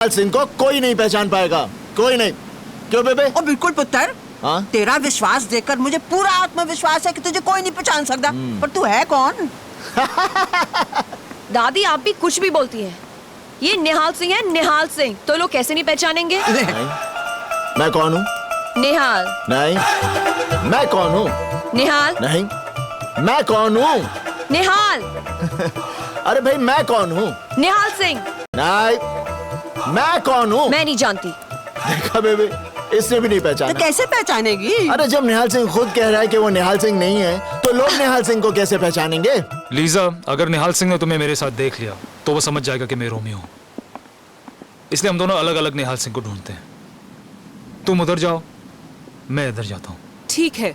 सिंह को कोई नहीं पहचान पाएगा, कोई नहीं। क्यों बेबे? ओ बिल्कुल पुत्र। हाँ? तेरा विश्वास देखकर मुझे पूरा आत्मविश्वास है कि तुझे कोई नहीं पहचान सकता। पर तू है कौन? दादी आप भी कुछ भी बोलती है। ये निहाल सिंह है, निहाल सिंह। तो लोग कैसे नहीं पहचानेंगे? नहीं। मैं कौन हूँ? निहाल। नहीं। मैं कौन हूँ? निहाल। नहीं। मैं कौन हूँ? निहाल। अरे भाई मैं कौन हूँ? निहाल सिंह। नहीं। मैं कौन हूँ? मैं नहीं जानती। देखा बेबे, इसने भी नहीं पहचाना। तो कैसे पहचानेगी? अरे जब निहाल सिंह खुद कह रहा है कि वो निहाल सिंह नहीं है, तो लोग निहाल सिंह को कैसे पहचानेंगे? लीजा, अगर निहाल सिंह ने तुम्हें मेरे साथ देख लिया तो वो समझ जाएगा कि मैं रोमियो हूँ। इसलिए हम दोनों अलग अलग निहाल सिंह को ढूंढते हैं। तुम उधर जाओ, मैं इधर जाता हूँ। ठीक है।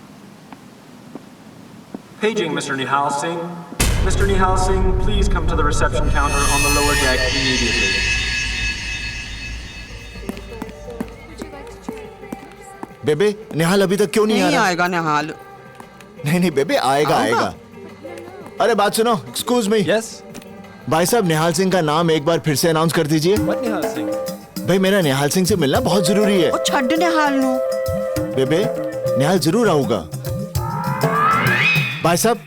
Paging Mr. Nihal Singh. Mr. Nihal Singh, please come to the reception counter on the lower deck immediately. बेबे, निहाल अभी तक क्यों नहीं आ नहीं रहा? आएगा निहाल। नहीं बेबे, आएगा आएगा। अरे बात सुनो, एक्सक्यूज मी। Yes? भाई साहब, निहाल सिंह का नाम एक बार फिर से अनाउंस कर दीजिए। What Nihal Singh? भाई मेरा निहाल सिंह से मिलना बहुत जरूरी है। ओ छड्ड निहाल नु। बेबे, निहाल जरूर आऊंगा। भाई साहब,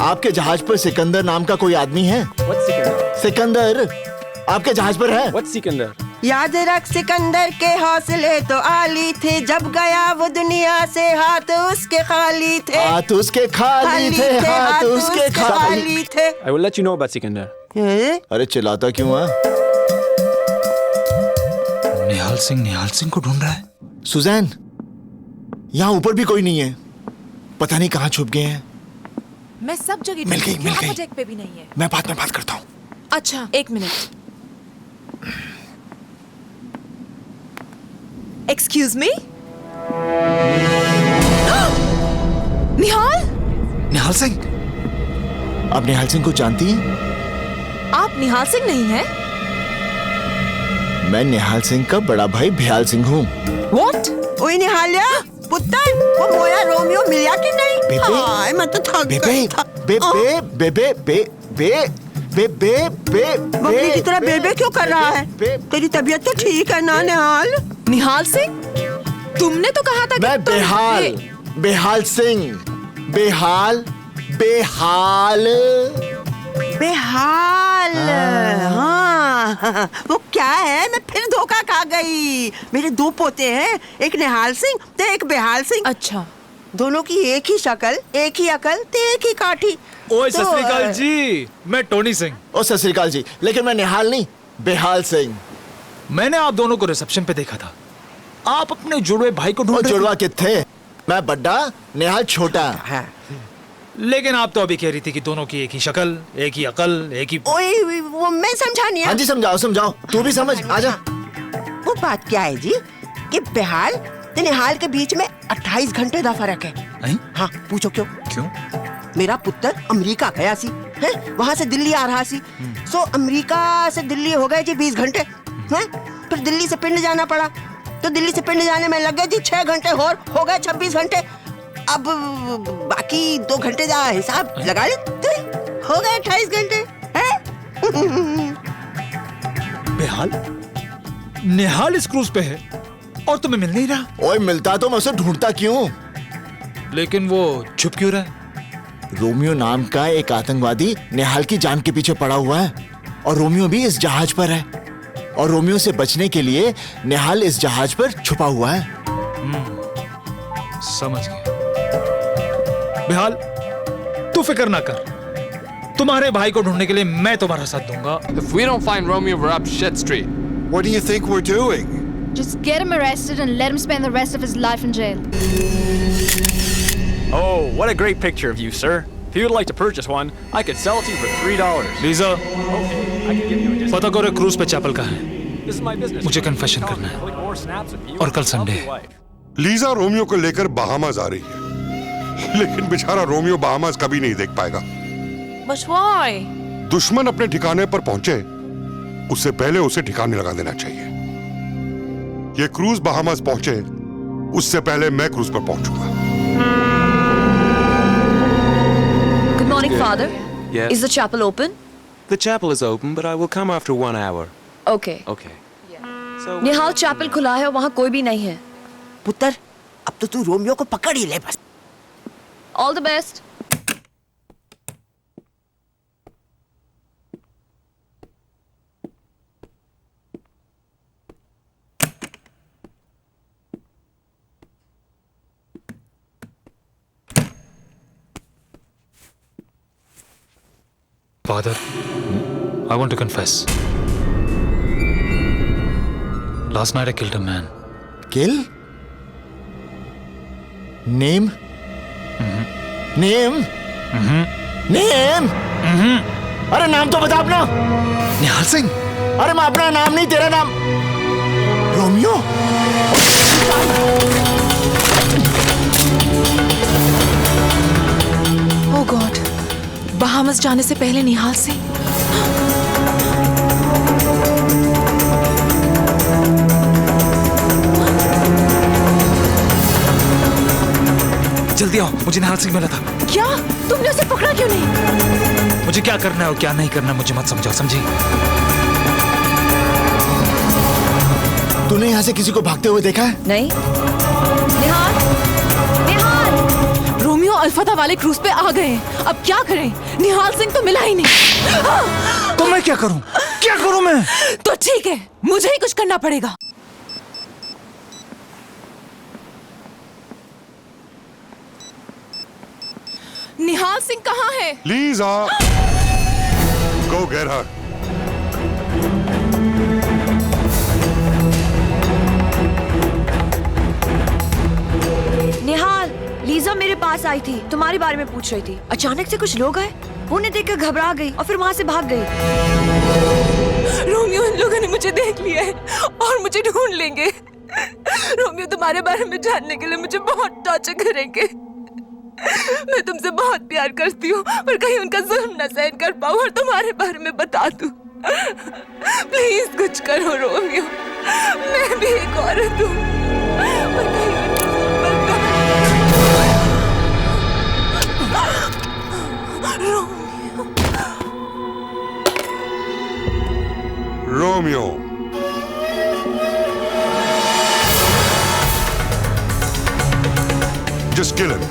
आपके जहाज पर सिकंदर नाम का कोई आदमी है? What Sikandar? सिकंदर आपके जहाज पर है? What Sikandar? याद रख सिकंदर के हौसले तो आली थे, जब गया वो दुनिया से हाथ उसके खाली थे। हाथ उसके खाली थे, हाथ उसके खाली। थे। I will let you know about Sikandar. अरे चिल्लाता क्यों है? निहाल सिंह को ढूंढ रहा है। सुजैन, यहाँ ऊपर भी कोई नहीं है। पता नहीं कहाँ छुप गए हैं। मैं सब जगह मिल गई, ढूंढती मिल हूँ, गई। आपको डेक पे भी नहीं है। मैं बाद में बात करता हूँ। अच्छा, एक minute. Excuse me. Nihal, Nihal Singh? आप निहाल सिंह को जानती हैं? आप निहाल सिंह नहीं हैं? मैं निहाल सिंह का बड़ा भाई भयाल सिंह हूँ। What? ओए निहालिया, पुत्र, वो मोया रोमियो मिला कि नहीं? बेबे, हाय, मैं तो थक बेबे, गई। बेबे, बेबे, बेबे, बेबे, बकरी की तरह बेबे क्यों कर रहा है? तेरी तबीयत तो ठीक है ना निहाल? निहाल सिंह? तुमने तो कहा था कि मैं तुम बेहाल, बेहाल सिंह, बेहाल, बेहाल। बेहाल। हाँ, वो क्या है? मैं फिर धोखा खा गई। मेरे दो पोते हैं, एक निहाल सिंह तो एक बेहाल सिंह। अच्छा, दोनों की एक ही शक्ल, एक ही अकल, तो एक ही काठी। ओए तो, सत श्री अकाल जी, मैं टोनी सिंह। ओ सत श्री अकाल जी, लेकिन मैं निहाल नहीं, बेहाल सिंह। मैंने आप दोनों को रिसेप्शन पे देखा था। आप अपने जुड़वे भाई को ओ ढूंढ रहे जुड़वा किथे? मैं बड्डा, निहाल छोटा। हाँ। थे। लेकिन आप तो अभी कह रही थी कि दोनों की एक ही शक्ल, एक ही अकल, एक ही। ओए, वो मैं समझा नहीं। हाँ जी, समझाओ समझाओ, तू भी समझ, आजा। वो बात क्या है जी कि बेहाल तो निहाल के बीच में 28 घंटे का फर्क है। नहीं? हाँ, पूछो क्यों? क्यों? मेरा पुत्र अमेरिका गया सी है, वहां से दिल्ली आ रहा सी। सो अमेरिका से दिल्ली हो गए जी 20 घंटे हैं। फिर दिल्ली से पिंड जाना पड़ा, तो दिल्ली से पिंड जाने में लग गए जी 6 घंटे और हो गए 26 घंटे। अब बाकी 2 घंटे का हिसाब लगा ले, हो गए 28 घंटे हैं? बेहाल? निहाल इस क्रूज पे है और तुम्हें मिल नहीं रहा। ओए मिलता तो मैं उसे ढूंढता क्यों? लेकिन वो छुप क्यों रहा है? रोमियो नाम का एक आतंकवादी निहाल की जान के पीछे पड़ा हुआ है, और रोमियो भी इस जहाज पर है, और रोमियो से बचने के लिए निहाल इस जहाज पर छुपा हुआ है। समझ गया। बेहाल, तू फिक्र ना कर। तुम्हारे भाई को ढूंढने के लिए मैं तुम्हारा साथ दूंगा। If we don't find Romeo, we're up shit street. What do you think we're doing? Just get him arrested and let him spend the rest of his life in jail. Oh, what a great picture of you, sir. If you would like to purchase one, I could sell it to you for $3. Lisa, Okay, I can give you a discount. पता करो cruise पे chapel का है। This is my business. मुझे confession Call करना me, है। click more snaps of you और कल and संडे I'll be है। wife. लीजा रोमियो को लेकर बहामास आ रही है, लेकिन बेचारा रोमियो बहामास कभी नहीं देख पाएगा। but why? दुश्मन अपने ठिकाने पर पहुंचे, उससे पहले उसे ठिकाने लगा देना चाहिए। ये क्रूज बहामास पहुंचे, उससे पहले मैं क्रूज पर पहुंचूंगा। Good morning, Father. Yes. Is the chapel open? The chapel is open, but I will come after 1 hour. Okay. Okay. Nihal chapel खुला है और वहाँ कोई भी नहीं है। पुत्र, अब तो तू रोमियो को पकड़ ही ले बस। All the best. Father, I want to confess. Last night I killed a man. Kill? Name? Name? Name? अरे नाम तो बता अपना। निहाल सिंह। अरे मैं अपना नाम नहीं, तेरा नाम। रोमियो? ओह गॉड, बहामस जाने से पहले निहाल सिंह। जल्दी आओ, मुझे निहाल सिंह मिला था। क्या? तुमने उसे पकड़ा क्यों नहीं? मुझे क्या करना है और क्या नहीं करना मुझे मत समझाओ, समझी? तूने यहाँ से किसी को भागते हुए देखा है? नहीं। निहाल, निहाल। रोमियो अल्फाता वाले क्रूज पे आ गए हैं। अब क्या करें? निहाल सिंह तो मिला ही नहीं। तो मैं क्या करूं? क्या करूं मैं? तो ठीक है, मुझे ही कुछ करना पड़ेगा। निहाल सिंह कहाँ है? Lisa, go get her. निहाल, लीजा मेरे पास आई थी, तुम्हारे बारे में पूछ रही थी। अचानक से कुछ लोग आए, उन्हें देखकर घबरा गई और फिर वहाँ से भाग गई। रोमियो, इन लोगों ने मुझे देख लिया है और मुझे ढूंढ लेंगे। रोमियो तुम्हारे बारे में जानने के लिए मुझे बहुत टॉर्चर करेंगे। मैं तुमसे बहुत प्यार करती हूँ, पर कहीं उनका जुल्म न सहन कर पाऊँ और तुम्हारे बारे में बता दूँ। प्लीज कुछ करो रोमियो, मैं भी एक औरत हूँ, पर कहीं उनका जुल्म Romeo, just kill him.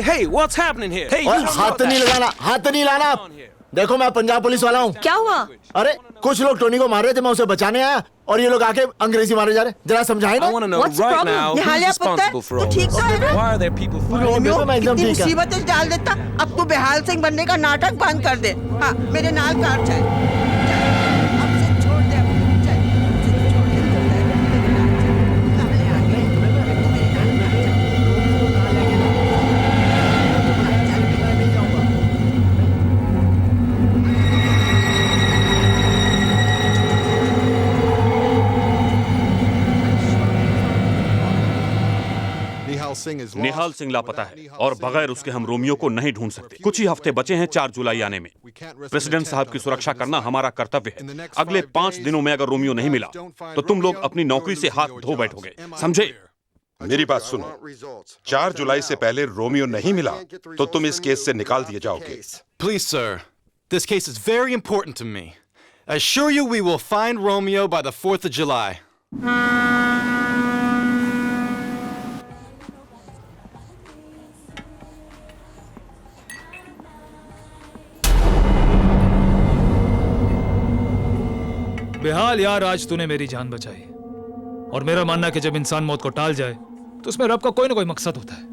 Hey, what's happening here? Hey, और हाथ नहीं लगाना, हाथ नहीं लाना। देखो मैं पंजाब पुलिस वाला हूँ। क्या हुआ? अरे कुछ लोग टोनी को मार रहे थे, मैं उसे बचाने आया और ये लोग आके अंग्रेजी मारे जा रहे। जरा समझाए ना। I want to know right now who's responsible for all ठीक this. तो है ना? Why are there people fighting? Romeo तो मैं एकदम कितनी ठीक है। मुसीबतें डाल देता। अब तू बेहाल सिंह बनने का नाटक बंद कर दे। हाँ, मेरे नाल कार चल। अब से छोड़ दे अपनी, चल। छोड़ दे, छोड़ दे। नाले आ गए। तू मेरे नाल निहाल सिंह लापता है और बगैर उसके हम रोमियो को नहीं ढूंढ सकते। कुछ ही हफ्ते बचे हैं 4 जुलाई आने में। प्रेसिडेंट साहब की सुरक्षा करना हमारा कर्तव्य है। अगले 5 दिनों में अगर रोमियो नहीं मिला तो तुम लोग अपनी नौकरी से हाथ धो बैठोगे, समझे? मेरी बात सुनो, 4 जुलाई से पहले रोमियो नहीं मिला तो तुम इस केस से निकाल दिए जाओगे। Please, sir. This case is very important to me. I assure you we will find Romeo by the 4th of July. बेहाल यार, आज तूने मेरी जान बचाई। और मेरा मानना है कि जब इंसान मौत को टाल जाए तो उसमें रब का कोई ना कोई मकसद होता है।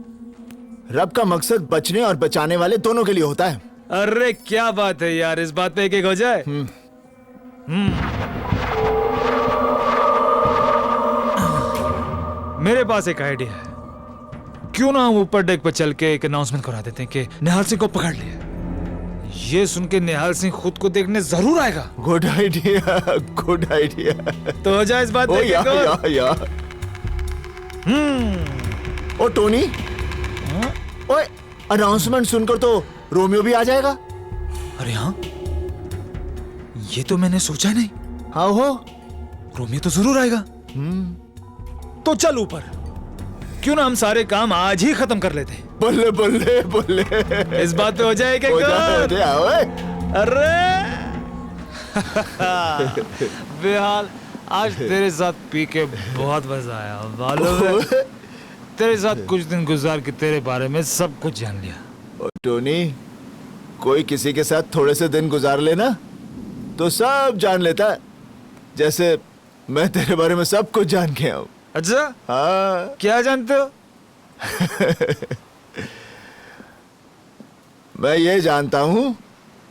रब का मकसद बचने और बचाने वाले दोनों के लिए होता है। अरे क्या बात है यार, इस बात पे एक हो जाए। मेरे पास एक आइडिया है। क्यों ना हम ऊपर डेक पर चल के एक अनाउंसमेंट करा देते हैं कि निहाल सिंह को पकड़ लिया। ये सुन के निहाल सिंह खुद को देखने जरूर आएगा। Good idea, good idea. तो हो जाए इस बात पे या। ओ टोनी, ओए अनाउंसमेंट सुनकर तो रोमियो भी आ जाएगा। अरे हाँ, ये तो मैंने सोचा नहीं। हाँ हो, रोमियो तो जरूर आएगा। तो चल ऊपर, क्यों ना हम सारे काम आज ही खत्म कर लेते। बल्ले बल्ले बल्ले, इस बात पे हो जाए क्या? अरे बेहाल, आज तेरे साथ पी के बहुत मजा आया। मालूम है, तेरे साथ कुछ दिन गुजार के तेरे बारे में सब कुछ जान लिया। टोनी, कोई किसी के साथ थोड़े से दिन गुजार लेना तो सब जान लेता है। जैसे मैं तेरे बारे में सब कुछ जान के आऊं। अच्छा, हाँ। क्या जानते हो? मैं ये जानता हूं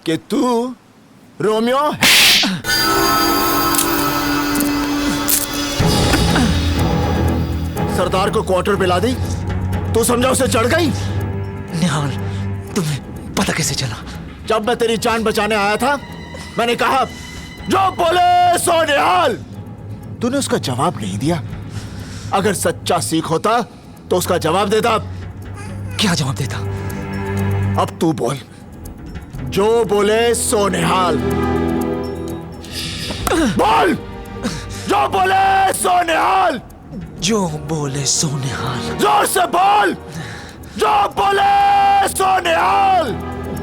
कि तू रोमियो है। सरदार को क्वार्टर पे ला दी, तू समझा उसे चढ़ गई। निहाल, तुम्हें पता कैसे चला? जब मैं तेरी जान बचाने आया था, मैंने कहा जो बोले सो निहाल। तूने उसका जवाब नहीं दिया। अगर सच्चा सिख होता तो उसका जवाब देता। क्या जवाब देता? अब तू बोल, जो बोले सो निहाल। बोल, जो बोले सो निहाल। जो बोले सो निहाल। जोर से बोल, जो बोले सो निहाल।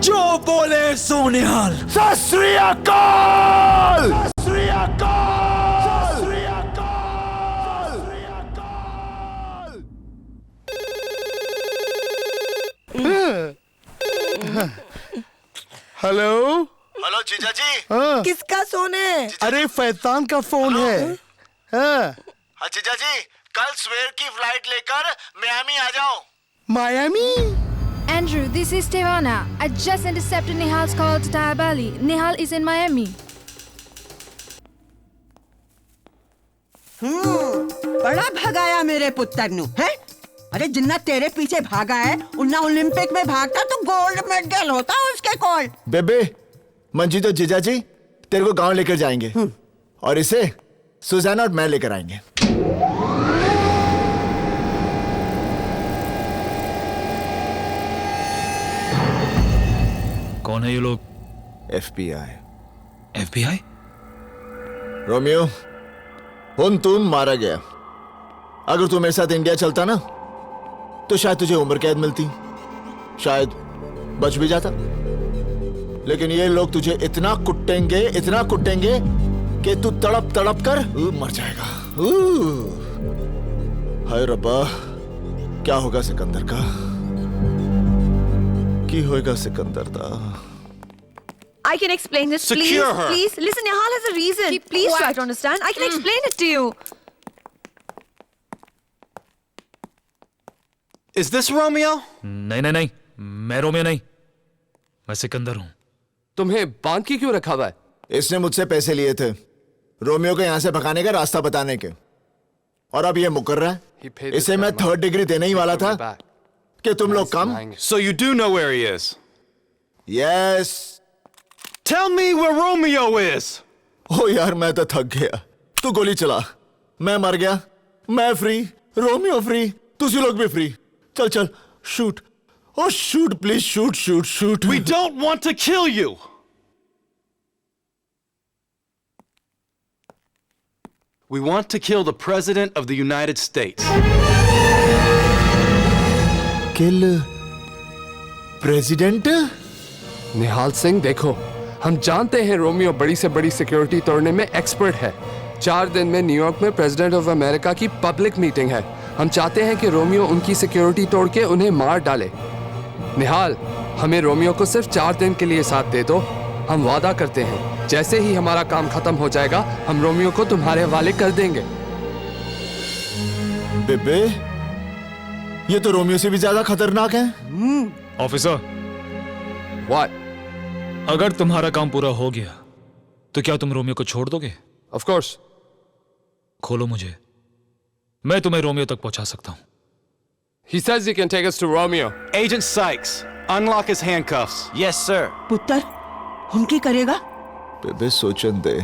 जो बोले सो निहाल। सत श्री अकाल। सत श्री अकाल। सत श्री अकाल। हेलो हेलो जीजा जी। हाँ। किसका फोन है? अरे फैतान का फोन है। हाँ। जीजा जी, कल सवेर की फ्लाइट लेकर मियामी आ जाओ। Miami? Andrew, this is Tehana. I just intercepted Nihal's call to Taya Bali. Nihal is in Miami. बड़ा भगाया मेरे पुत्र नु, है? अरे जिन्ना तेरे पीछे भागा है, उन्ना ओलंपिक में भागता तो गोल्ड मेडल होता उसके कॉल। बेबे, मंजी तो जीजा जी तेरे को गांव लेकर जाएंगे और इसे सुजाना और मैं लेकर आएंगे। कौन है ये लोग? FBI। FBI? रोमियो, तुम मारा गया। अगर तू मेरे साथ इंडिया चलता ना तो शायद तुझे उम्र कैद मिलती, शायद बच भी जाता। लेकिन ये लोग तुझे इतना कुटेंगे कि तू तड़प तड़प कर मर जाएगा। हाय रब्बा, क्या होगा सिकंदर का? की होएगा सिकंदर दा? I can explain this, please. Secure her. Please, listen, Nihal has a reason. Please try to understand. I can explain it to you. Is this Romeo? नहीं, मैं रोमियो नहीं, मैं सिकंदर हूं। तुम्हें बांध के क्यों रखा हुआ है? इसने मुझसे पैसे लिए थे रोमियो को यहां से भगाने का रास्ता बताने के, और अब ये मुकर रहा है। इसे मैं 3rd डिग्री देने ही वाला था कि तुम लोग कम। So you do know where he is? Yes. Tell me where Romeo is. ओ यार, मैं तो थक गया। तू गोली चला, मैं मर गया, मैं फ्री, रोमियो फ्री, तुझे लोग भी फ्री। चल, shoot. Oh, shoot, please, shoot. We don't want to kill you. We want to kill the President of the United States. Kill President? निहाल सिंह, देखो, हम जानते हैं रोमियो बड़ी से बड़ी सिक्योरिटी तोड़ने में एक्सपर्ट है। 4 दिन में न्यूयॉर्क में प्रेसिडेंट ऑफ अमेरिका की पब्लिक मीटिंग है। हम चाहते हैं कि रोमियो उनकी सिक्योरिटी तोड़ के उन्हें मार डाले। निहाल, हमें रोमियो को सिर्फ 4 दिन के लिए साथ दे दो। हम वादा करते हैं जैसे ही हमारा काम खत्म हो जाएगा हम रोमियो को तुम्हारे हवाले कर देंगे। बेबे, ये तो रोमियो से भी ज्यादा खतरनाक है। Officer, What? अगर तुम्हारा काम पूरा हो गया तो क्या तुम रोमियो को छोड़ दोगे? Of course. खोलो मुझे, मैं तुम्हें रोमियो तक पहुंचा सकता हूं। He says he can take us to Romeo. Agent Sykes, unlock his handcuffs. Yes, sir. पुत्र, हम की करेगा? बेबे सोचन दे।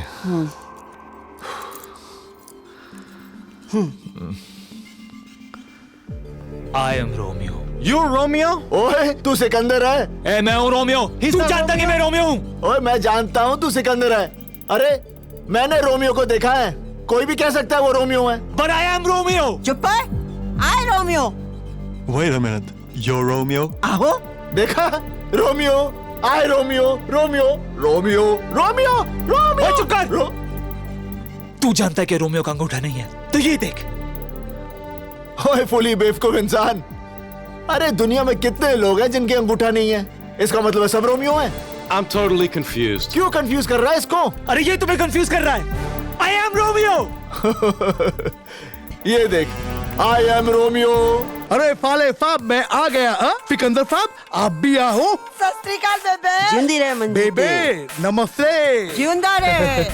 I am Romeo. You're Romeo? ओए, तू सिकंदर है। ए, मैं हूं रोमियो। तू जानता कि मैं रोमियो हूं? ओए, मैं जानता हूं तू सिकंदर है। अरे, मैंने रोमियो को देखा है। कोई भी कह सकता है वो रोमियो है। But I am Romeo. चुप है? आए Romeo. Wait a minute. You're Romeo? आहो? देखा? रोमियो, आए Romeo, Romeo, Romeo, Romeo, Romeo. ओए, चुप कर। तू जानता है कि रोमियो का अंगूठा नहीं है, तो ये देख। ओए, फुली बेवकूफ इंसान। अरे, दुनिया में कितने लोग हैं जिनके अंगूठा नहीं है? इसका मतलब है सब रोमियो हैं? I'm totally confused. क्यों कंफ्यूज कर रहा है इसको? अरे, ये तुम्हें कंफ्यूज कर रहा है। I am Romeo. ये देख, I am Romeo. अरे फाले फाब, मैं आ गया। सिकंदर फाब, आप भी आओ। सत श्री अकाल बेबे। जिंदी रहे मंजी। बेबे, नमस्ते। जिंदा रहे।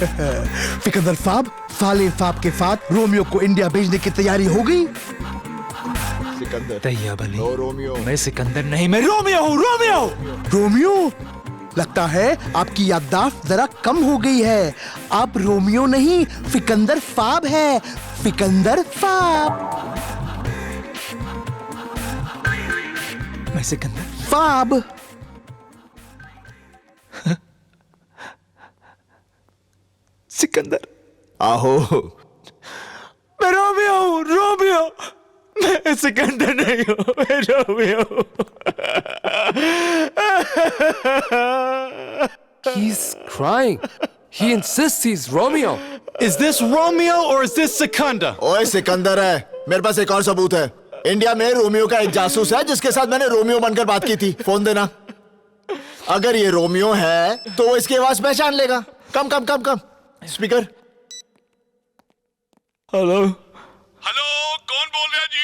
सिकंदर फाब, फाले फाब के साथ रोमियो को इंडिया भेजने की तैयारी हो गई। सिकंदर। तैयब अली। No Romeo. मैं सिकंदर नहीं, मैं रोमियो हूँ। रोमियो। रोमियो? लगता है आपकी याददाश्त जरा कम हो गई है। आप रोमियो नहीं, सिकंदर फाब है। सिकंदर फाब। मैं सिकंदर फाब। सिकंदर। आहो। मैं रोमियो हूँ। रोमियो। मैं सिकंदर नहीं हूँ, मैं रोमियो हूँ। He's crying. He insists he's Romeo. Is this Romeo or is this Sikandar? ओए, सिकंदर है। मेरे पास एक और सबूत है। इंडिया में रोमियो का एक जासूस है जिसके साथ मैंने रोमियो बनकर बात की थी। फोन देना। अगर ये रोमियो है तो वो इसकी आवाज पहचान लेगा। कम कम कम कम स्पीकर। हेलो। हेलो, कौन बोल रहा जी?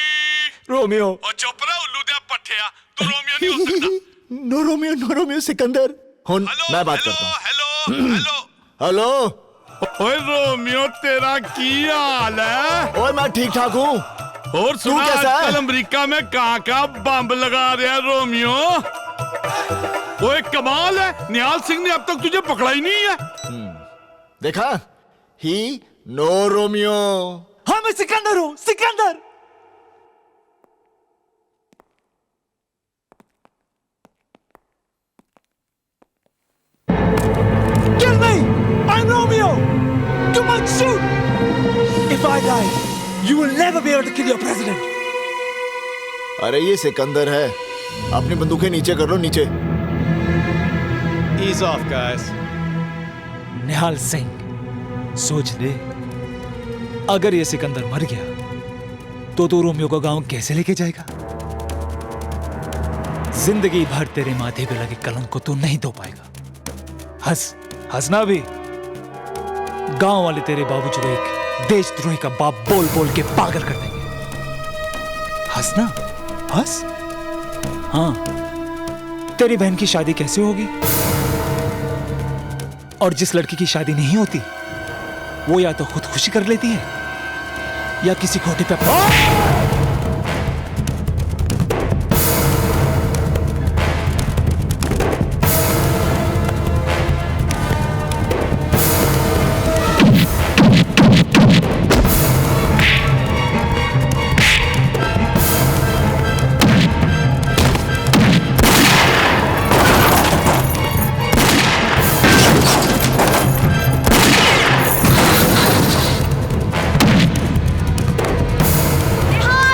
रोमियो। और चुप रहा उल्लू दे पट्टिया। तू रोमियो नहीं हो सकता। No Romeo, no Romeo, Sikandar. मैं बात करता हूँ। Hello hello hello. ओए रोमियो, तेरा की हाल है? ओए, मैं ठीक ठाक हूँ। और सुना कैसा है? आजकल अमेरिका में कहाँ बम लगा रहे हैं रोमियो? ओए, कमाल है। निहाल सिंह ने अब तक तुझे पकड़ा ही नहीं है। देखा? ही नो रोमियो। हाँ, मैं सिकंदर हूँ। Sikandar. Kill me! I'm Romeo! Come on, shoot! If I die, you will never be able to kill your president. अरे, ये सिकंदर है। अपनी बंदूकें नीचे कर लो, नीचे। Ease off, guys. निहाल सिंह, सोच ले, अगर ये सिकंदर मर गया तो तू रोमियो को गांव कैसे लेके जाएगा? जिंदगी भर तेरे माथे पे लगे कलंक को तू नहीं धो पाएगा। हंसना भी। गांव वाले तेरे बाबूजी को एक देशद्रोही का बाप बोल बोल के पागल कर देंगे। हंसना, हंस। हाँ, तेरी बहन की शादी कैसे होगी? और जिस लड़की की शादी नहीं होती वो या तो खुदकुशी कर लेती है या किसी खोटे पे निहाल!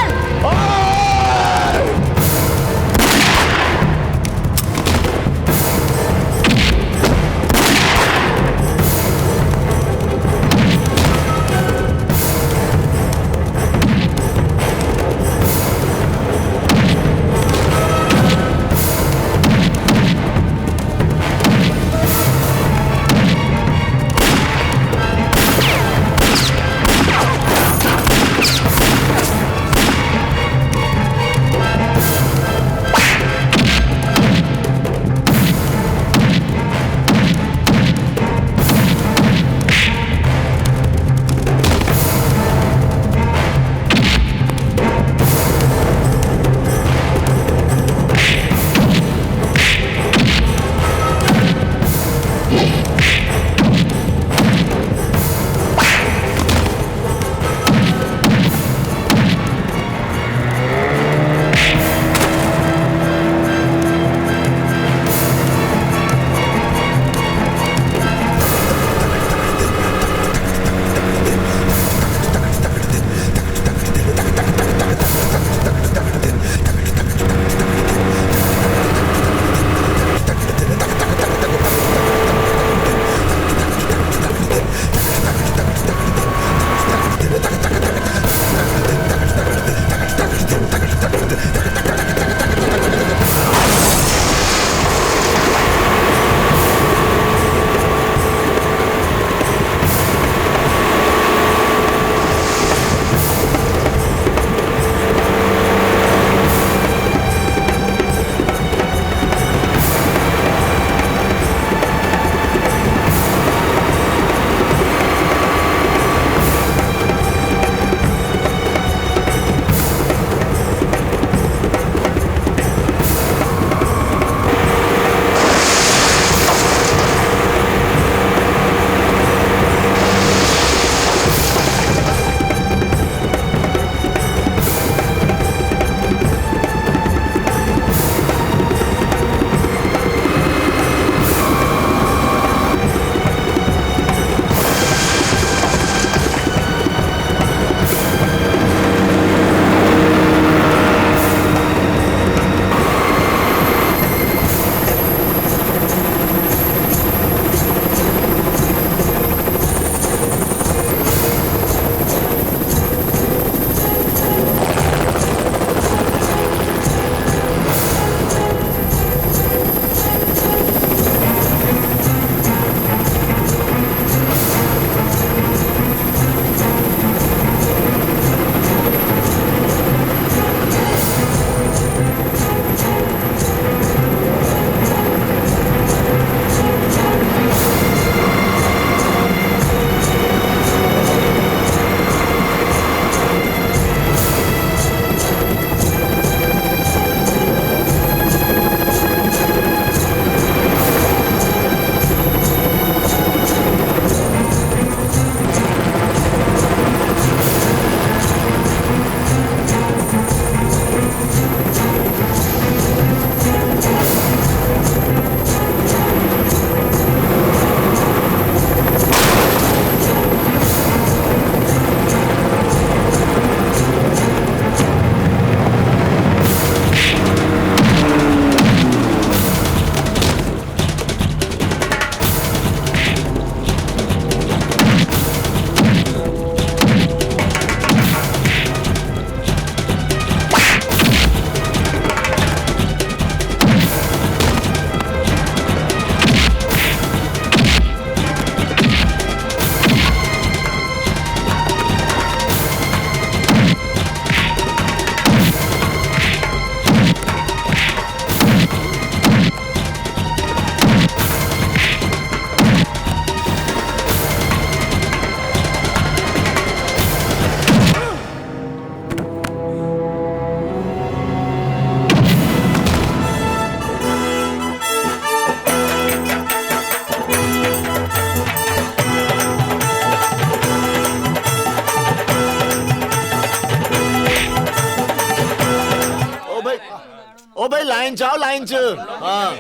लाइन चाओ लाइन च हाँ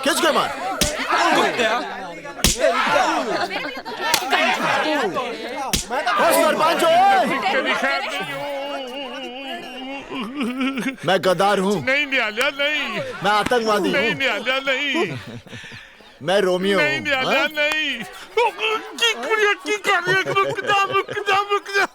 खिंच के मार सरपंच मैं गद्दार हूँ। नहीं निहालिया नहीं। मैं आतंकवादी हूँ। नहीं निहालिया नहीं। मैं रोमियो नहीं निहालिया नहीं। की कर रही है? रुक जा।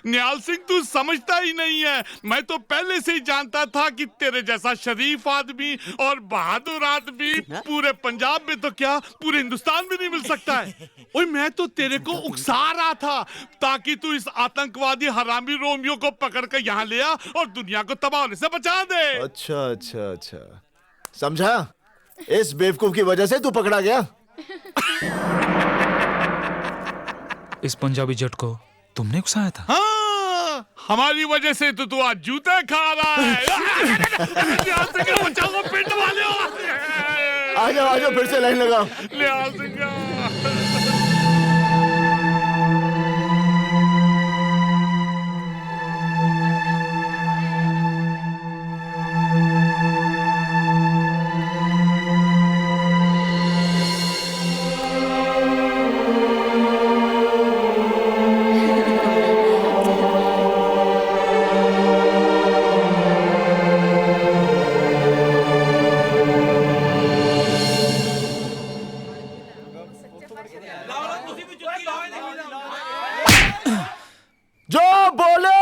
निहाल सिंह तू समझता ही नहीं है। मैं तो पहले से ही जानता था कि तेरे जैसा शरीफ आदमी और बहादुर आदमी पूरे पंजाब में तो क्या पूरे हिंदुस्तान में नहीं मिल सकता है। ओए मैं तो तेरे को उकसा रहा था ताकि तू इस आतंकवादी हरामी रोमियो को पकड़ कर यहाँ ले आ और दुनिया को तबाह होने से बचा दे। अच्छा समझा। इस बेवकूफ की वजह से तू पकड़ा गया। इस पंजाबी जट को तुमने उकसाया था? हाँ, हमारी वजह से तो तू आज जूते खा रहा है। बचाओ पिंड वाले आ जाओ फिर से लाइन लगाओ। जो बोले